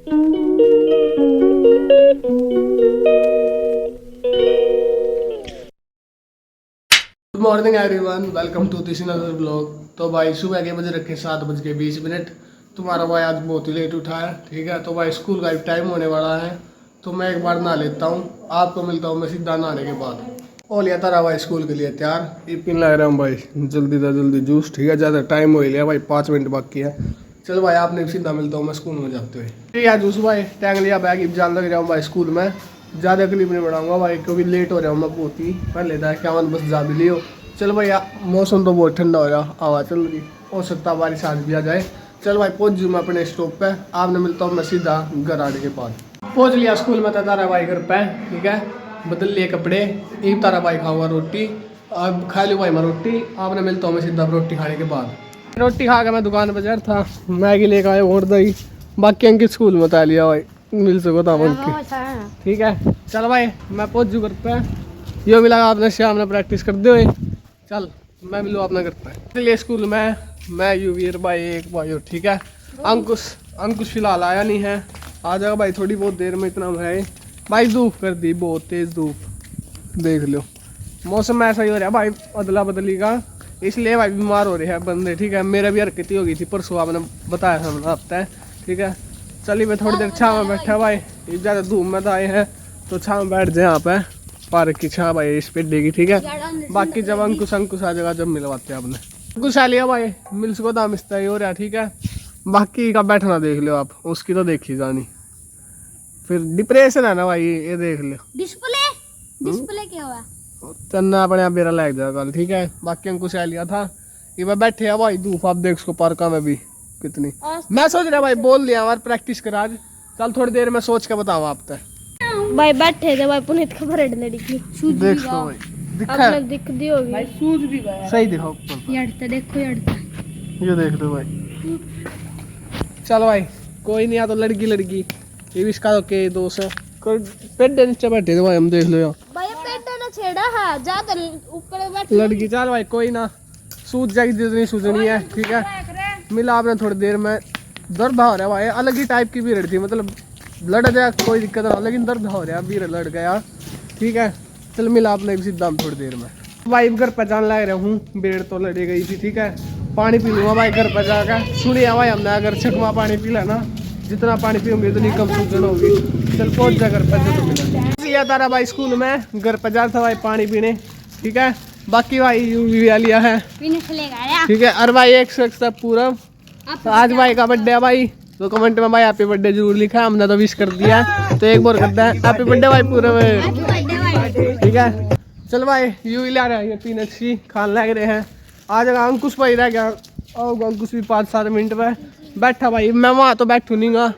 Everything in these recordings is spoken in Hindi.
Good morning everyone, welcome to this another blog. तो भाई सुबह के बजे रखे 7:20। तुम्हारा भाई आज बहुत ही लेट उठा है, ठीक है। तो भाई स्कूल का टाइम होने वाला है, तो मैं एक बार नहा लेता हूँ, आपको मिलता हूँ मैं सीधा नहाने के बाद। और लिया तारा भाई स्कूल के लिए तैयार, ये पिन लग रहा हूँ भाई, जल्दी से जल्दी जूस, ठीक है। ज़्यादा टाइम हो ही लिया भाई, 5 मिनट बाकी है। चलो भाई आपने सीधा मिलता हूँ मैं स्कूल में जाते हुए। ठीक है जूस भाई, टैंग लिया बैग, जान लग रहा हूँ भाई स्कूल में। ज़्यादा क्लिप नहीं बढ़ाऊंगा भाई, क्योंकि लेट हो रहा हूँ मैं बहुत ही। पहले था क्या बस जा भी लियो। चलो भैया, मौसम तो बहुत ठंडा हो रहा, हवा चल रही, हो सकता है बारिश आज भी आ जाए। चल भाई पहुंच जूँ मैं अपने स्टॉप पे, आपने मिलता हूँ मैं सीधा घर आने के बाद। पहुंच लिया स्कूल में, था तारा भाई घर पे, ठीक है। बदल लिए कपड़े, एक तारा भाई खाऊंगा रोटी, अब खा ली भाई मैं रोटी, आपने मिलता हूँ मैं सीधा रोटी खाने के बाद। रोटी खा के मैं दुकान पर जा था, मैगी लेकर आए और दही, बाकी अंकित स्कूल में था लिया भाई, मिल सको था उनकी, ठीक है। चल भाई मैं पहुंच जू घर पे, यो मिला आपने शाम में प्रैक्टिस कर दे। चल मैं मिलूँ अपना घर पे। इसलिए स्कूल में मैं यूवीर भाई एक भाई हो, ठीक है। अंकुश फिलहाल आया नहीं है, आ जाएगा भाई थोड़ी बहुत देर में, इतना है भाई। धूप कर दी, बहुत तेज धूप, देख लो मौसम ऐसा ही हो रहा है भाई, अदला बदली का, इसलिए भाई बीमार हो रहे हैं बंदे, ठीक है। मेरा भी हरकत ही हो गई थी परसों, आपने बताया था मैंने हफ्ता है, ठीक है। चलिए मैं थोड़ी देर छाँव में बैठा भाई, ज़्यादा धूप में तो आए हैं, तो छाँव में बैठ जाए यहाँ पे, पार्क की छाँव भाई इस पे देगी, ठीक है। बाकी जब अंकुश आ जाएगा जब मिलवाते हैं आपने। अंकुश आ लिया भाई, मिल सको दाम इस ही हो रहा है, ठीक है। बाकी का बैठना देख लो आप, उसकी तो देखी जानी, फिर डिप्रेशन है ना भाई, ये देख लो। डिस्प्ले क्या हुआ? चन्ना अपने आप मेरा लग जाएगा कल, ठीक है। बाकी अंकुश आ लिया था, ये मैं बैठे हैं भाई, धूप आप देख उसको पार्का में भी कितनी। मैं सोच रहा भाई बोल दिया हमारे प्रैक्टिस करा आज, कल थोड़ी देर में सोच के बताओ आप तक भाई बैठे थे भाई, पुनीत खबर है लड़की देख लो भाई, दिखा आपने दिख दी होगी भाई, सूझ भी गया सही दिखाओ, यड़ता देखो यड़ता, ये देख लो भाई। चलो भाई कोई नहीं, आ तो लड़की ये भी इसका के दोस्त है, कोई पेड़ नीचे बैठे थे भाई, हम देख लो यार भाई पेट ना छेड़ा है ज्यादा ऊपर बैठ लड़की। चल भाई कोई ना, सूझ जाएगी जितनी सूझनी है, ठीक है। मिला आपने थोड़ी देर में, दर्द हो रहा है भाई, अलग ही टाइप की भीड़ थी, मतलब लड़ जाए कोई दिक्कत ना हो, लेकिन दर्द हो रहा है, भीड़ लड़ गया, ठीक है। चल मिला आपने सीधा थोड़ी देर में भाई, घर पर जान लग रहा हूँ, भीड़ तो लड़ी गई थी, ठीक है। पानी पी लूँगा भाई घर पर जाकर, सुनिए भाई हमने अगर छकवा पानी पी लेना, जितना पानी पीऊंगी उतनी कम सूजन होगी। चल पहुँच जा घर पर, जो लिया तारा भाई स्कूल में, घर पर जा था भाई पानी पीने, ठीक है। बाकी भाई यूवी लिया है, ठीक है। और भाई एक सब पूरा, आज भाई का बर्थडे है भाई, तो कमेंट में भाई हैप्पी बर्थडे जरूर लिखा, हमने तो विश कर दिया है, तो एक बार करते हैं हैप्पी बर्थडे भाई पूरे में, ठीक है। चल भाई यूवी ला रहा है, ये 3 अच्छी खान लग रहे हैं, आ जाएगा अंकुश भाई रह गया, और अंकुश भी 5-7 मिनट में बैठा भाई, मैं वहाँ तो बैठू नहीं गा,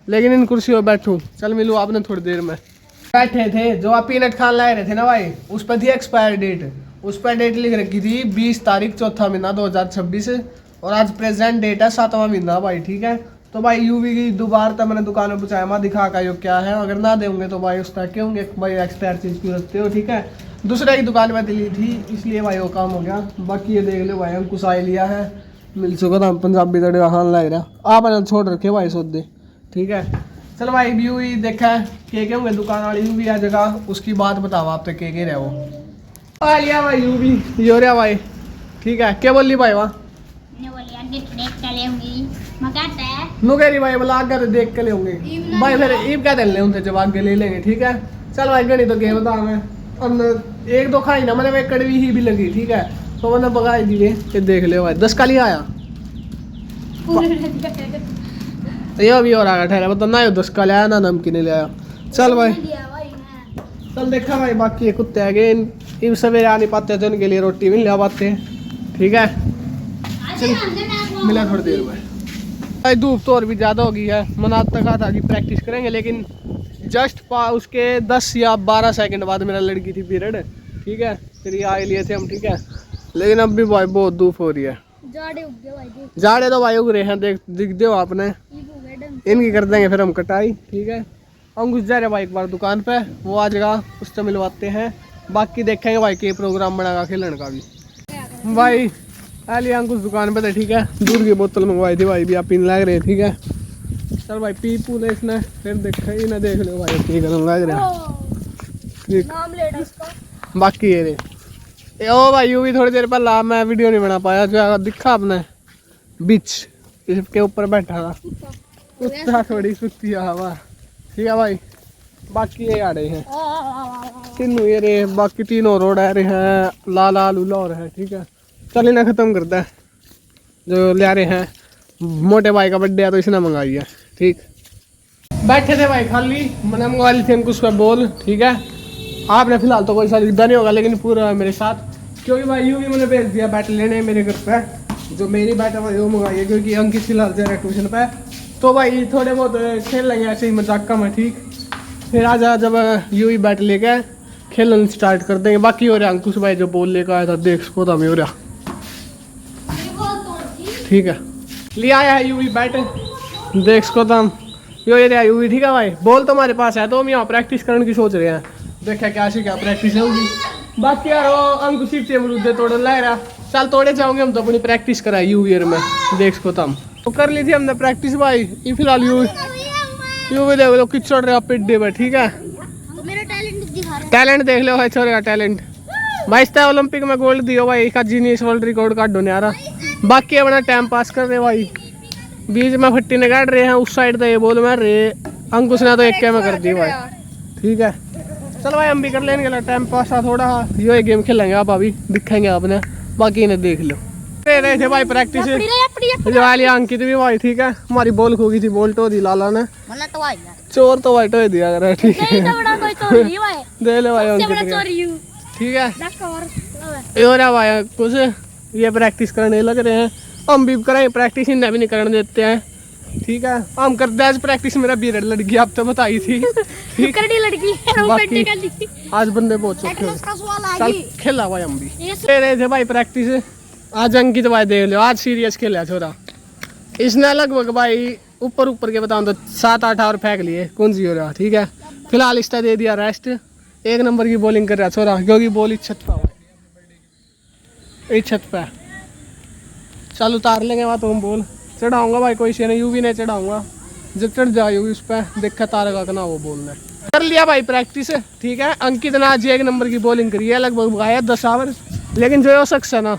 लेकिन इन कुर्सी पर बैठूँ। चल मिलूँ आपने थोड़ी देर में। बैठे थे जो आप पीनट खान ला रहे थे ना भाई, उस पर थी एक्सपायर डेट, उस पर डेट लिख रखी थी 20 तारीख चौथा महीना 2026, और आज प्रेजेंट डेट है 7वां महीना भाई, ठीक है। तो भाई यूवी की दोबारा तक मैंने दुकान में पूछा मैं दिखा का यो क्या है, अगर ना देंगे तो भाई उस तरह क्यों भाई एक्सपायर चीज़ क्यों रखते हो, ठीक है। दूसरे की दुकान में दिली थी, इसलिए भाई वो काम हो गया। बाकी ये देख लो भाई अंकुश आई लिया है, मिल चुका था पंजाबी तड़े हाल लग रहा, आप छोड़ रखे भाई सौदे, ठीक है। चल भाई व्यू ही देखा है, के होंगे दुकान वाली भी आ जगह, उसकी बात बताओ आप तक के रहे वो आ लिया भाई यू भी यो रहा भाई, ठीक है। क्या बोल ली भाई वहाँ नु कह रही भाई बोला आगे देख के ले होंगे भाई, फिर ईब क्या ले उनसे जब आगे ले लेंगे, ठीक है। चल भाई गणी तो क्या बता मैं, अब 1-2 खाई ना मैंने, कड़वी ही भी लगी, ठीक है, तो मैंने पकाई दिए कि देख ले भाई 10 का लिया आया ये भी और आगा ठहरा, मतलब ना 10 का लिया ना नमकीन ले आया। चल भाई चल देखा भाई, बाकी ये कुत्ते आगे इन सवेरे आ नहीं पाते तो इनके लिए रोटी भी नहीं ला पाते, ठीक है। चल मिला थोड़ी देर में भाई, धूप तो और भी ज़्यादा हो गई है, मना तक कहा था कि प्रैक्टिस करेंगे, लेकिन जस्ट उसके 10 या 12 सेकंड बाद मेरा लड़की थी पीरियड, ठीक है, फिर ये आए लिए थे हम, ठीक है। लेकिन अब भी भाई बहुत धूप हो रही है, जाड़े तो भाई उग रहे हैं, दिख दो आपने, इनकी कर देंगे फिर हम कटाई, ठीक है। अंकुश जा रहे भाई एक बार दुकान पे, वो आ जाएगा उससे मिलवाते हैं, बाकी देखेंगे भाई के प्रोग्राम बनाएगा खेलने का भी। भाई आ लिया अंकुश दुकान पे थे, ठीक है, दूध की बोतल मंगवाई थी भाई, भी आप पीने लग रहे, ठीक है। चल भाई पी पू ले इसने फिर देख इन्हें देख लो भाई ठीक है लग रहा ठीक नाम लेना इसका। बाकी ये रे ओ भाई यूं भी थोड़ी देर पहला मैं वीडियो नहीं बना पाया जो दिखा आपने बीच इसके ऊपर बैठा था कुत्ता थोड़ी सुस्ती हवा ठीक है भाई। बाकी ये आ रहे हैं तीनों ये रे बाकी तीनों रोड आ रहे हैं लाल लूला हो रहा है ठीक है। चल इन्हें ख़त्म करता है जो ले आ रहे हैं मोटे भाई का बर्थडे है तो इसने मंगाई है ठीक। बैठे थे भाई खाली मैंने मंगवा ली थी अंकुश का बॉल ठीक है। आपने फिलहाल तो कोई खरीदा नहीं होगा लेकिन पूरा है मेरे साथ क्योंकि भाई यूं भी मैंने भेज दिया बैट लेने मेरे घर पे जो मेरी बैट है भाई वो मंगाई है क्योंकि अंकित फिलहाल जा रहा है ट्यूशन पे। तो भाई थोड़े बहुत खेल लेंगे ऐसे ही मजाक का मैं ठीक। फिर आज जब यूं ही बैट लेके खेलना स्टार्ट कर देंगे। बाकी हो रहा अंकुश भाई जो बॉल लेकर आया था देख सको था हो रहा ठीक है ले आया है यूं ही बैट देख सको था यो ये रहा यूं ही ठीक है भाई। बॉल तो हमारे पास है तो हम यहाँ प्रैक्टिस करने की सोच रहे हैं देखा क्या सी क्या प्रैक्टिस होगी। बाकी यार वो अंकुश सिर्फ अमरूदे तोड़ ला रहा चल तोड़े जाओगे हम तो अपनी प्रैक्टिस कराए यू ईयर में देख सको तो हम तो कर ली थी हमने प्रैक्टिस भाई। ये फिलहाल यू भी देख लो किचड़ रहा पिड्डे में ठीक है। मेरा टैलेंट दिखा रहा टैलेंट देख लो भाई छोरे का टैलेंट भाई इसका ओलंपिक में गोल्ड दियो भाई एक जीनियस वर्ल्ड रिकॉर्ड काट दो आ रहा। बाकी अपना टाइम पास कर रहे भाई बीच में फट्टी ने काट रहे हैं उस साइड तो ये बोल मार रहे अंकुश ने तो एक में कर दी भाई ठीक है। चलो भाई हम भी कर लेंगे टाइम पास थोड़ा यो एक गेम खेलेंगे आप अभी दिखाएंगे आपने बाकी इन्हें देख लो। रहे थे भाई प्रैक्टिस वाली अंकित भी भाई ठीक है। हमारी बॉल खो गई थी बॉल टो दी लाला ने चोर तो भाई टो दिया कर ठीक है दे ले भाई अंकित ठीक है। ये रहा भाई कुछ ये प्रैक्टिस करने लग रहे हैं हम भी करें प्रैक्टिस इन्हें भी नहीं करने देते हैं ठीक है। हम करते हैं आज प्रैक्टिस मेरा बीरड लड़की आप तो बताई थी ठीक बाकी आज बंदे बहुत चल खेला भाई हम भी ले रहे थे भाई प्रैक्टिस। आज अंकित भाई देख लो आज सीरियस खेला छोरा इसने लगभग भाई ऊपर के बताऊं तो 7-8 ओवर फेंक लिए कौन सी हो रहा ठीक है। फिलहाल इसका दे दिया रेस्ट एक नंबर की बॉलिंग कर रहा छोरा क्योंकि बॉल इस छत पे चल उतार लेंगे वहाँ तो हम बॉल चढ़ाऊंगा भाई कोई से नहीं यू भी नहीं चढ़ाऊंगा जब चढ़ जाएगी उस पर देखा तारेगा कि ना वो बोलना कर लिया भाई प्रैक्टिस ठीक है। अंकित ने आज एक नंबर की बॉलिंग करी है लगभग आया 10 ओवर लेकिन जो हो सकता ना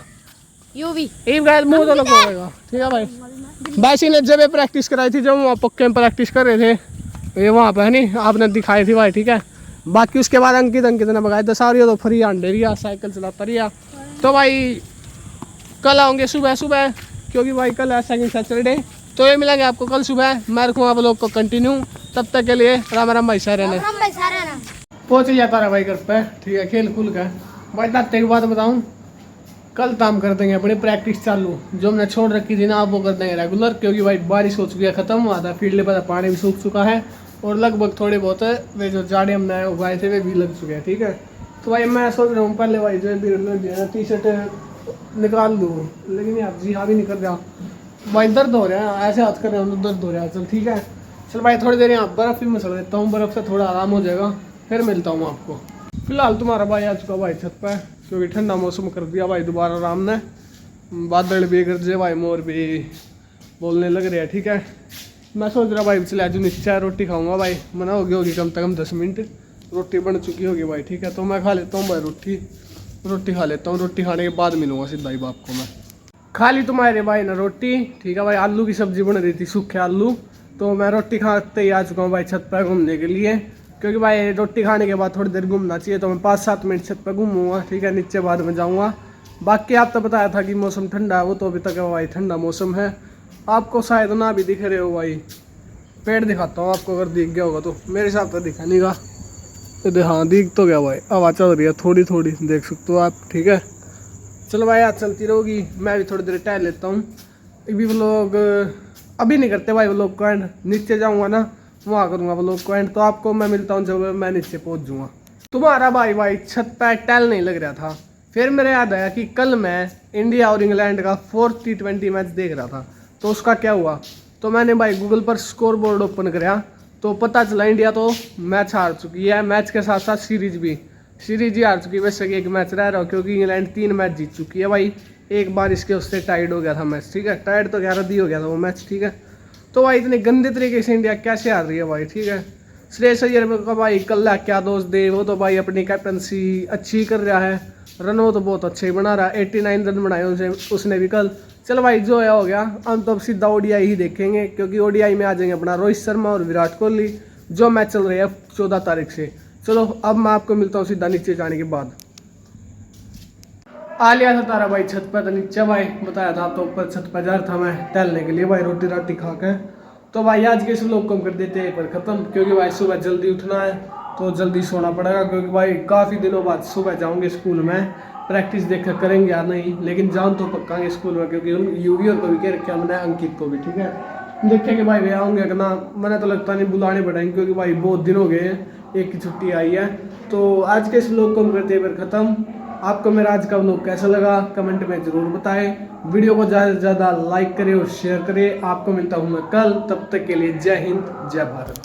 मुँह तो लगेगा ठीक है भाई। वैसे ने जब प्रैक्टिस कराई थी जब वहाँ पक्के में प्रैक्टिस कर रहे थे ये वहाँ पे है नहीं आपने दिखाई थी भाई ठीक है। बाकी उसके बाद अंकित ने भगाया 10 ओवर तो फ्री अंडे रिया साइकिल चलाता रिया। तो भाई कल आऊँगे सुबह क्योंकि भाई कल है सेकंड सैटरडे तो ये मिलेंगे आपको कल सुबह। मैं रखूँगा आप लोग को कंटिन्यू तब तक के लिए राम राम भाई सारे ने पहुँच ही जाता रहा भाई घर पे ठीक है। खेल खुल का भाई दाते की बात बताऊँ कल काम कर देंगे अपनी प्रैक्टिस चालू जो हमने छोड़ रखी थी ना आप वो कर देंगे रेगुलर क्योंकि भाई बारिश हो चुकी है ख़त्म हुआ था फील्ड पर पानी भी सूख चुका है और लगभग थोड़े बहुत वे जो जाड़े हमने उगाए थे वे भी लग चुके हैं ठीक है। तो भाई मैं सोच रहा हूँ पहले भाई जो टी शर्ट निकाल दूँ लेकिन यार जी हाँ भी नहीं कर रहा भाई दर्द हो रहा है ऐसे हाथ कर रहे हैं दर्द हो रहा है। चल ठीक है चल भाई थोड़ी देर यहाँ बर्फ़ भी मसल देता हूँ बर्फ़ से थोड़ा आराम हो जाएगा फिर मिलता हूँ आपको। फिलहाल तुम्हारा भाई आ चुका भाई छत पर क्योंकि ठंडा मौसम कर दिया भाई दोबारा आराम ने बादल भी गरजे भाई मोर भी बोलने लग रहे हैं ठीक है। मैं सोच रहा भाई चले आज नीचे रोटी खाऊंगा भाई मना होगी कम से कम 10 मिनट रोटी बन चुकी होगी भाई ठीक है। तो मैं खा लेता हूँ भाई रोटी खा लेता हूँ रोटी खाने के बाद मिलूंगा सीधा ही बाप को मैं। खा ली तुम्हारे भाई ना रोटी ठीक है भाई आलू की सब्जी बन रही थी सूखे आलू तो मैं रोटी खाते ही आ चुका हूँ भाई छत पर घूमने के लिए क्योंकि भाई रोटी खाने के बाद थोड़ी देर घूमना चाहिए तो मैं 5-7 मिनट छत पर घूमूंगा ठीक है। नीचे बाद में जाऊँगा। बाकी आप तो बताया था कि मौसम ठंडा है वो तो अभी तक भाई ठंडा मौसम है आपको शायद ना भी दिख रहे हो भाई पेड़ दिखाता हूँ आपको अगर दिख गया होगा तो मेरे हिसाब से दिखा नहीं गा हाँ दिख तो गया भाई हवा चल रही है थोड़ी थोड़ी देख सकते हो आप ठीक है। चलो भाई आज चलती रहोगी मैं भी थोड़ी देर टहल लेता हूँ भी लोग अभी नहीं करते भाई लोग को एंड नीचे जाऊँगा ना वहाँ करूँगा लोग को एंड तो आपको मैं मिलता हूँ जब मैं नीचे पहुँच जाऊँगा। तुम्हारा भाई छत पर टहल नहीं लग रहा था फिर मेरे याद आया कि कल मैं इंडिया और इंग्लैंड का 4th T20 मैच देख रहा था तो उसका क्या हुआ तो मैंने भाई गूगल पर स्कोर बोर्ड ओपन कराया तो पता चला इंडिया तो मैच हार चुकी है मैच के साथ साथ सीरीज ही हार चुकी है। वैसे कि एक मैच रह रहा हो क्योंकि इंग्लैंड 3 मैच जीत चुकी है भाई एक बार इसके उससे टाइड हो गया था मैच ठीक है। टाइड तो 11 दी हो गया था वो मैच ठीक है। तो भाई इतने गंदे तरीके से इंडिया कैसे हार रही है भाई, ठीक है। श्रेयस अय्यर का भाई कल्ला क्या दोस्त दे, वो तो भाई अपनी कैप्टनसी अच्छी कर रहा है, रन वो तो बहुत अच्छे ही बना रहा है, 89 रन बनाए उसने भी कल। चलो भाई जो है हो गया, हम तो अब सीधा ओडीआई ही देखेंगे, क्योंकि ओडीआई में आ जाएंगे अपना रोहित शर्मा और विराट कोहली, जो मैच चल रहे हैं 14 तारीख से। चलो अब मैं आपको मिलता हूँ सीधा नीचे जाने के बाद। आ लिया था तारा भाई छत पर, तो नीचे भाई बताया था तो ऊपर छत पर जा रहा था मैं टहलने के लिए भाई, रोटी राटी खा के। तो भाई आज के इस व्लॉग को हम कर देते हैं पर ख़त्म, क्योंकि भाई सुबह जल्दी उठना है तो जल्दी सोना पड़ेगा, क्योंकि भाई काफ़ी दिनों बाद सुबह जाऊँगे स्कूल में, प्रैक्टिस देखकर करेंगे या नहीं, लेकिन जान तो पक्काएंगे स्कूल में, क्योंकि यूवी और को भी कह रखा हमने, अंकित को भी, ठीक है। देखेंगे भाई वे आऊँगे कि ना, मैंने तो लगता नहीं बुलाने पड़ेंगे, क्योंकि भाई बहुत दिन हो गए हैं, एक की छुट्टी आई है। तो आज के इस व्लॉग को हम करते हैं पर ख़त्म। आपको मेरा आज का व्लॉग कैसा लगा कमेंट में ज़रूर बताएं, वीडियो को ज़्यादा से ज़्यादा लाइक करें और शेयर करें। आपको मिलता हूँ मैं कल, तब तक के लिए जय हिंद जय भारत।